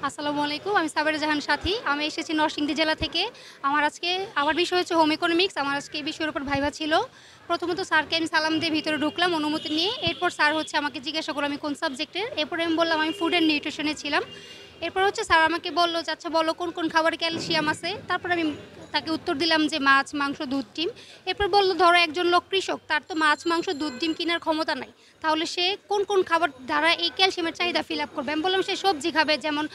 আসসালামু আলাইকুম। আমি সাবেরা জাহান সাথী। আমি এসেছি নরসিংদী জেলা থেকে। আমার বিষয় হচ্ছে হোম ইকোনমিক্স। আমার আজকে এই বিষয়ের উপর ভাইভা ছিল। প্রথমত স্যারকে আমি সালাম দিয়ে ভিতরে ঢুকলাম অনুমতি নিয়ে। এরপর স্যার হচ্ছে আমাকে জিজ্ঞাসা করলো আমি কোন সাবজেক্টের। এরপরে আমি বললাম আমি ফুড অ্যান্ড নিউট্রিশনে ছিলাম। এরপর হচ্ছে স্যার আমাকে বলল যে, "আচ্ছা বলো কোন খাবারে ক্যালসিয়াম আছে?" তারপরে আমি তাকে উত্তর দিলাম যে মাছ, মাংস, দুধ, ডিম। এরপর বলল, "ধরো একজন লোক কৃষক, তার তো মাছ, মাংস, দুধ, ডিম কেনার ক্ষমতা নাই। তাহলে সে কোন খাবার দ্বারা এই ক্যালসিয়ামের চাহিদা ফিল আপ করবে?" আমি বললাম, "সে সবজি খাবে যেমন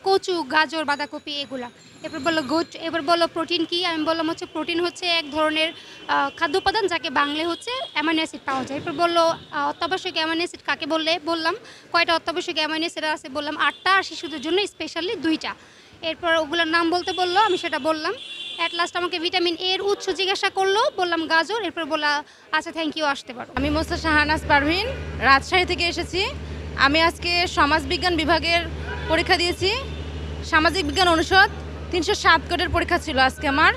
কচু, গাজর, বাঁধাকপি এগুলা।" এরপর বলল গুড। এবার বলল প্রোটিন কী? আমি বললাম হচ্ছে প্রোটিন হচ্ছে এক ধরনের খাদ্য উপাদান যাকে বাংলায় হচ্ছে অ্যামাইনো অ্যাসিড পাওয়া যায়। এরপর বলল অত্যাবশ্যক অ্যামাইনো অ্যাসিড কাকে বলে? বললাম কয়টা অত্যাবশ্যক অ্যামাইনো অ্যাসিড আছে? বললাম ৮টা আর শিশুদের জন্য স্পেশালি 2টা। এরপর ওগুলোর নাম বলতে বলল, আমি সেটা বললাম। অ্যাট লাস্ট আমাকে ভিটামিন এর উৎস জিজ্ঞাসা করলো, বললাম গাজর। এরপর বললা আচ্ছা থ্যাংক ইউ, আসতে পারো। আমি মোস্তা শাহানাজ পারভিন, রাজশাহী থেকে এসেছি। আমি আজকে সমাজবিজ্ঞান বিভাগের পরীক্ষা দিয়েছি। সামাজিক বিজ্ঞান অনুষদ 307 কোডের পরীক্ষা ছিল আজকে আমার।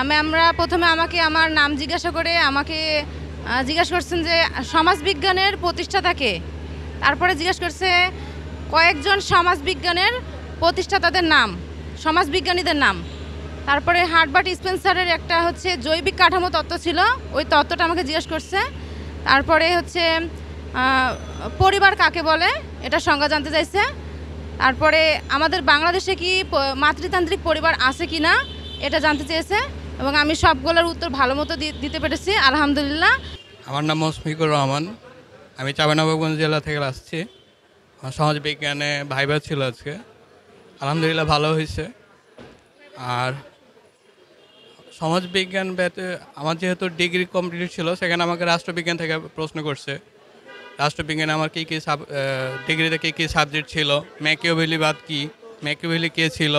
ম্যামরা প্রথমে আমাকে আমার নাম জিজ্ঞাসা করে আমাকে জিজ্ঞাসা করছেন যে সমাজবিজ্ঞানের প্রতিষ্ঠাতাকে। তারপরে জিজ্ঞাসা করছে কয়েকজন সমাজবিজ্ঞানের প্রতিষ্ঠাতাদের নাম, সমাজবিজ্ঞানীদের নাম। তারপরে হার্বার্ট স্পেন্সারের একটা হচ্ছে জৈবিক কাঠামো তত্ত্ব ছিল, ওই তত্ত্বটা আমাকে জিজ্ঞেস করছে। তারপরে হচ্ছে পরিবার কাকে বলে এটা সংজ্ঞা জানতে চাইছে। তারপরে আমাদের বাংলাদেশে কি মাতৃতান্ত্রিক পরিবার আছে কি না এটা জানতে চেয়েছে, এবং আমি সবগুলোর উত্তর ভালো মতো দিতে পেরেছি আলহামদুলিল্লাহ। আমার নাম মুশফিকুর রহমান। আমি চাঁপাইনবাবগঞ্জ জেলা থেকে আসছি। আমার সমাজবিজ্ঞানে ভাইভা ছিল আজকে, আলহামদুলিল্লাহ ভালো হয়েছে। আর সমাজবিজ্ঞান আমার যেহেতু ডিগ্রি কমপ্লিট ছিল, সেখানে আমাকে রাষ্ট্রবিজ্ঞান থেকে প্রশ্ন করছে। রাষ্ট্রবিজ্ঞানে আমার ডিগ্রিতে কী কী সাবজেক্ট ছিল, ম্যাকিয়াভেলিবাদ কী, ম্যাকিয়াভেলি কে ছিল,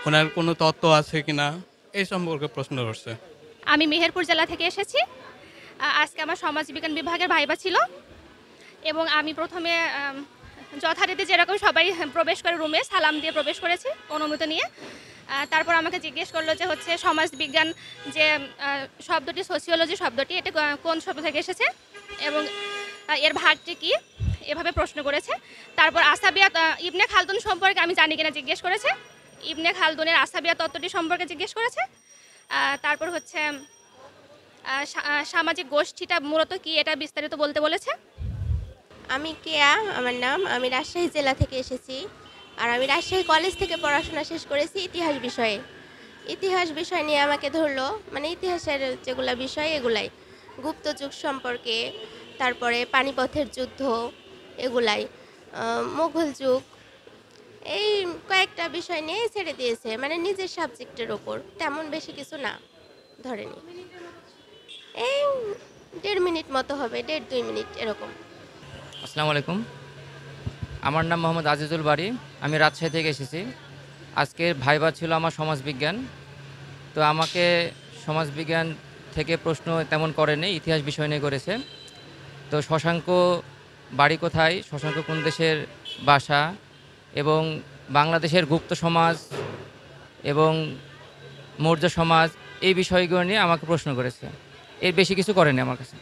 ওনার কোনো তত্ত্ব আছে কি না, এই সম্পর্কে প্রশ্ন করছে। আমি মেহেরপুর জেলা থেকে এসেছি। আজকে আমার সমাজবিজ্ঞান বিভাগের ভাইভা ছিল, এবং আমি প্রথমে যথারীতি যেরকম সবাই প্রবেশ করে রুমে সালাম দিয়ে প্রবেশ করেছি অনুমতি নিয়ে। তারপর আমাকে জিজ্ঞেস করলো যে হচ্ছে সমাজবিজ্ঞান যে শব্দটি, সোসিওলজি শব্দটি, এটা কোন শব্দ থেকে এসেছে এবং এর ভাগটি কী, এভাবে প্রশ্ন করেছে। তারপর আসাবিয়াত ইবনে খালদুন সম্পর্কে আমি জানি কিনা জিজ্ঞেস করেছে। ইবনে খালদুনের আসাবিয়া তত্ত্বটি সম্পর্কে জিজ্ঞেস করেছে। তারপর হচ্ছে সামাজিক গোষ্ঠীটা মূলত কি, এটা বিস্তারিত বলতে বলেছে। আমি কেয়া আমার নাম। আমি রাজশাহী জেলা থেকে এসেছি। আর আমি রাজশাহী কলেজ থেকে পড়াশোনা শেষ করেছি ইতিহাস বিষয়ে। ইতিহাস বিষয় নিয়ে আমাকে ধরলো, মানে ইতিহাসের যেগুলো বিষয় এগুলাই, গুপ্ত যুগ সম্পর্কে, তারপরে পানিপথের যুদ্ধ এগুলাই, মুঘল যুগ, এই কয়েকটা বিষয় নিয়ে ছেড়ে দিয়েছে, মানে নিজের সাবজেক্টের ওপর তেমন বেশি কিছু না ধরেনি। এই 1.5 মিনিট মতো হবে, 1.5-2 মিনিট এরকম। আসসালামু আলাইকুম। আমার নাম মোহাম্মদ আজিজুল বারী। আমি রাজশাহী থেকে এসেছি। আজকের ভাইভা ছিল আমার সমাজবিজ্ঞান। তো আমাকে সমাজবিজ্ঞান থেকে প্রশ্ন তেমন করেনি, ইতিহাস বিষয় নিয়ে করেছে। তো শশাঙ্ক বাড়ি কোথায়, শশাঙ্ক কোন দেশের ভাষা, এবং বাংলাদেশের গুপ্ত সমাজ এবং মৌর্য সমাজ, এই বিষয়গুলো নিয়ে আমাকে প্রশ্ন করেছে। এর বেশি কিছু করেনি আমার কাছে।